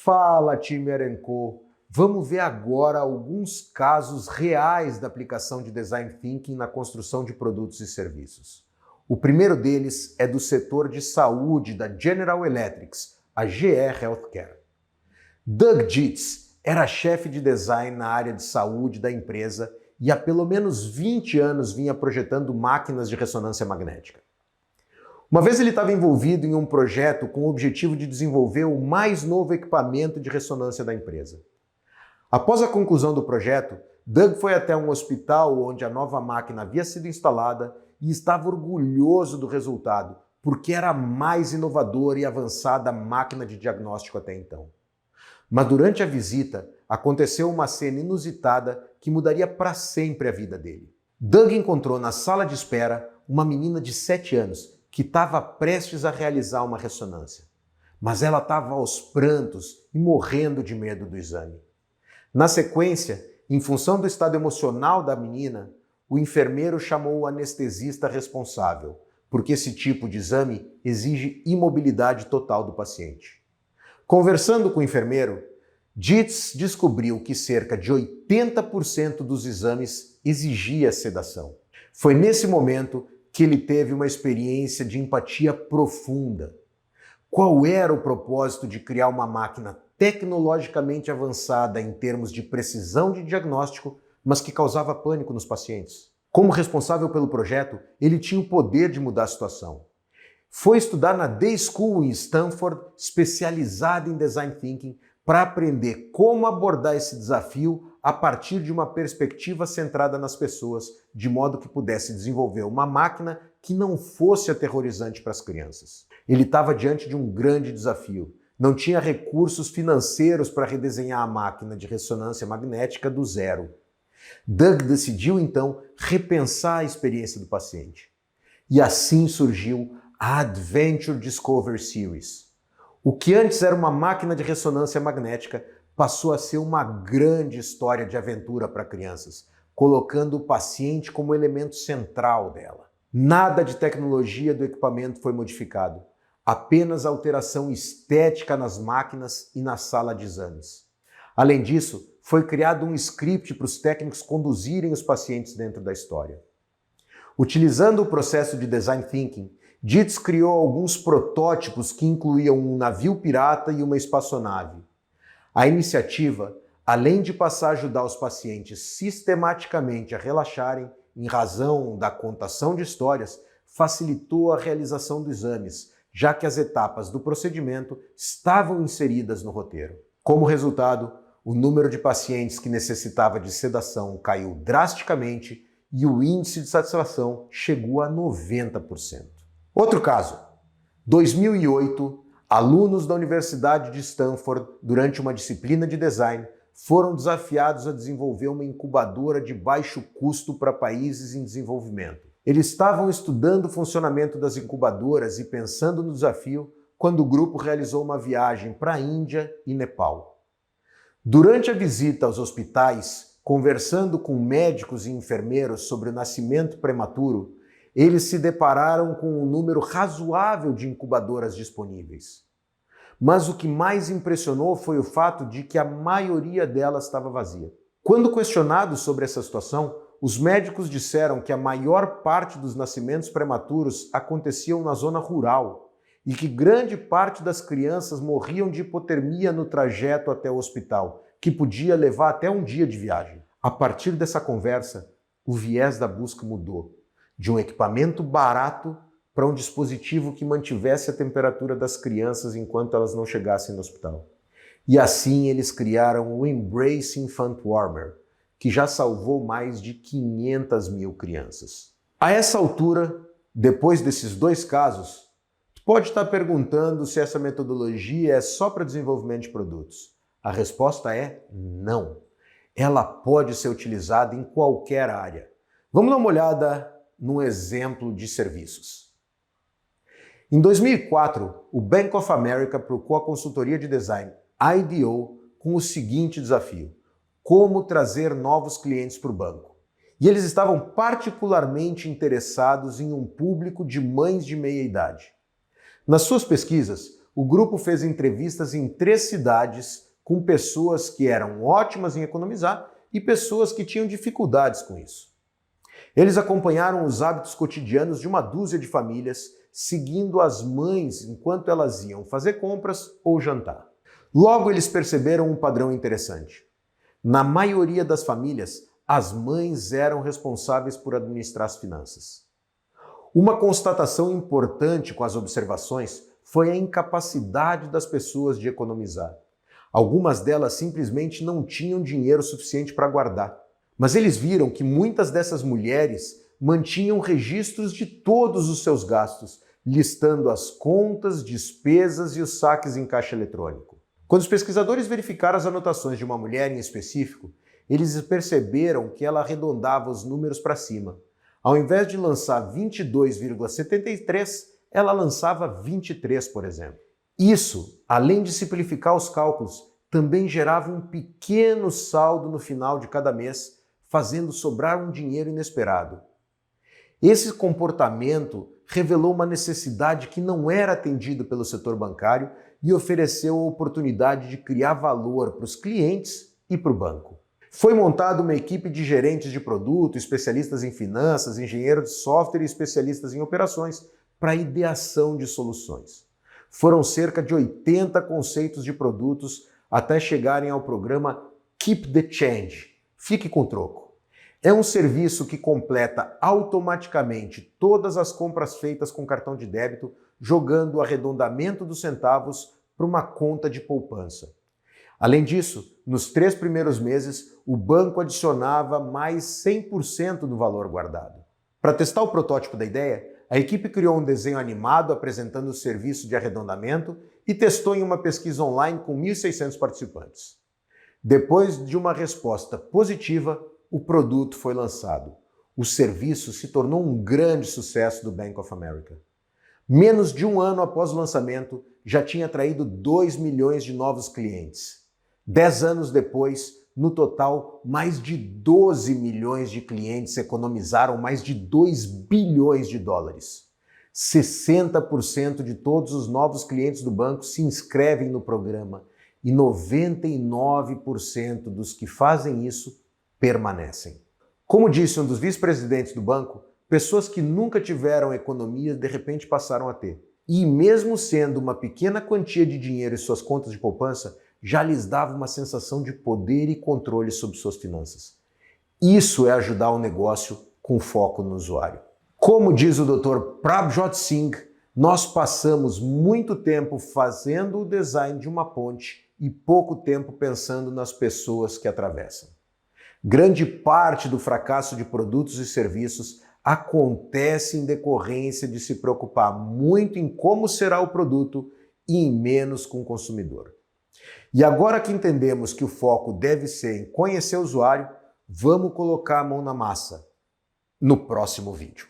Fala, time Arenco! Vamos ver agora alguns casos reais da aplicação de Design Thinking na construção de produtos e serviços. O primeiro deles é do setor de saúde da General Electric, a GE Healthcare. Doug Dietz era chefe de design na área de saúde da empresa e há pelo menos 20 anos vinha projetando máquinas de ressonância magnética. Uma vez ele estava envolvido em um projeto com o objetivo de desenvolver o mais novo equipamento de ressonância da empresa. Após a conclusão do projeto, Doug foi até um hospital onde a nova máquina havia sido instalada e estava orgulhoso do resultado, porque era a mais inovadora e avançada máquina de diagnóstico até então. Mas durante a visita, aconteceu uma cena inusitada que mudaria para sempre a vida dele. Doug encontrou na sala de espera uma menina de 7 anos que estava prestes a realizar uma ressonância. Mas ela estava aos prantos e morrendo de medo do exame. Na sequência, em função do estado emocional da menina, o enfermeiro chamou o anestesista responsável, porque esse tipo de exame exige imobilidade total do paciente. Conversando com o enfermeiro, Dietz descobriu que cerca de 80% dos exames exigia sedação. Foi nesse momento que ele teve uma experiência de empatia profunda. Qual era o propósito de criar uma máquina tecnologicamente avançada em termos de precisão de diagnóstico, mas que causava pânico nos pacientes? Como responsável pelo projeto, ele tinha o poder de mudar a situação. Foi estudar na Day School em Stanford, especializada em Design Thinking, para aprender como abordar esse desafio a partir de uma perspectiva centrada nas pessoas, de modo que pudesse desenvolver uma máquina que não fosse aterrorizante para as crianças. Ele estava diante de um grande desafio. Não tinha recursos financeiros para redesenhar a máquina de ressonância magnética do zero. Doug decidiu, então, repensar a experiência do paciente. E assim surgiu a Adventure Discover Series. O que antes era uma máquina de ressonância magnética passou a ser uma grande história de aventura para crianças, colocando o paciente como elemento central dela. Nada de tecnologia do equipamento foi modificado, apenas alteração estética nas máquinas e na sala de exames. Além disso, foi criado um script para os técnicos conduzirem os pacientes dentro da história. Utilizando o processo de Design Thinking, Dietz criou alguns protótipos que incluíam um navio pirata e uma espaçonave. A iniciativa, além de passar a ajudar os pacientes sistematicamente a relaxarem em razão da contação de histórias, facilitou a realização dos exames, já que as etapas do procedimento estavam inseridas no roteiro. Como resultado, o número de pacientes que necessitava de sedação caiu drasticamente e o índice de satisfação chegou a 90%. Outro caso. 2008, alunos da Universidade de Stanford, durante uma disciplina de design, foram desafiados a desenvolver uma incubadora de baixo custo para países em desenvolvimento. Eles estavam estudando o funcionamento das incubadoras e pensando no desafio quando o grupo realizou uma viagem para a Índia e Nepal. Durante a visita aos hospitais, conversando com médicos e enfermeiros sobre o nascimento prematuro, eles se depararam com um número razoável de incubadoras disponíveis. Mas o que mais impressionou foi o fato de que a maioria delas estava vazia. Quando questionados sobre essa situação, os médicos disseram que a maior parte dos nascimentos prematuros aconteciam na zona rural e que grande parte das crianças morriam de hipotermia no trajeto até o hospital, que podia levar até um dia de viagem. A partir dessa conversa, o viés da busca mudou. De um equipamento barato para um dispositivo que mantivesse a temperatura das crianças enquanto elas não chegassem no hospital. E assim eles criaram o Embrace Infant Warmer, que já salvou mais de 500 mil crianças. A essa altura, depois desses dois casos, tu pode estar perguntando se essa metodologia é só para desenvolvimento de produtos. A resposta é não. Ela pode ser utilizada em qualquer área. Vamos dar uma olhada num exemplo de serviços. Em 2004, o Bank of America procurou a consultoria de design IDEO com o seguinte desafio: como trazer novos clientes para o banco. E eles estavam particularmente interessados em um público de mães de meia idade. Nas suas pesquisas, o grupo fez entrevistas em 3 cidades com pessoas que eram ótimas em economizar e pessoas que tinham dificuldades com isso. Eles acompanharam os hábitos cotidianos de uma dúzia de famílias, seguindo as mães enquanto elas iam fazer compras ou jantar. Logo, eles perceberam um padrão interessante. Na maioria das famílias, as mães eram responsáveis por administrar as finanças. Uma constatação importante com as observações foi a incapacidade das pessoas de economizar. Algumas delas simplesmente não tinham dinheiro suficiente para guardar. Mas eles viram que muitas dessas mulheres mantinham registros de todos os seus gastos, listando as contas, despesas e os saques em caixa eletrônico. Quando os pesquisadores verificaram as anotações de uma mulher em específico, eles perceberam que ela arredondava os números para cima. Ao invés de lançar 22,73, ela lançava 23, por exemplo. Isso, além de simplificar os cálculos, também gerava um pequeno saldo no final de cada mês, fazendo sobrar um dinheiro inesperado. Esse comportamento revelou uma necessidade que não era atendida pelo setor bancário e ofereceu a oportunidade de criar valor para os clientes e para o banco. Foi montada uma equipe de gerentes de produto, especialistas em finanças, engenheiros de software e especialistas em operações para a ideação de soluções. Foram cerca de 80 conceitos de produtos até chegarem ao programa Keep the Change, Fique com Troco. É um serviço que completa automaticamente todas as compras feitas com cartão de débito, jogando o arredondamento dos centavos para uma conta de poupança. Além disso, nos 3 primeiros meses, o banco adicionava mais 100% do valor guardado. Para testar o protótipo da ideia, a equipe criou um desenho animado apresentando o serviço de arredondamento e testou em uma pesquisa online com 1.600 participantes. Depois de uma resposta positiva, o produto foi lançado. O serviço se tornou um grande sucesso do Bank of America. Menos de um ano após o lançamento, já tinha atraído 2 milhões de novos clientes. 10 anos depois, no total, mais de 12 milhões de clientes economizaram mais de 2 bilhões de dólares. 60% de todos os novos clientes do banco se inscrevem no programa e 99% dos que fazem isso permanecem. Como disse um dos vice-presidentes do banco, pessoas que nunca tiveram economia de repente passaram a ter. E mesmo sendo uma pequena quantia de dinheiro em suas contas de poupança, já lhes dava uma sensação de poder e controle sobre suas finanças. Isso é ajudar o negócio com foco no usuário. Como diz o Dr. Prabhjot Singh, nós passamos muito tempo fazendo o design de uma ponte e pouco tempo pensando nas pessoas que atravessam. Grande parte do fracasso de produtos e serviços acontece em decorrência de se preocupar muito em como será o produto e em menos com o consumidor. E agora que entendemos que o foco deve ser em conhecer o usuário, vamos colocar a mão na massa no próximo vídeo.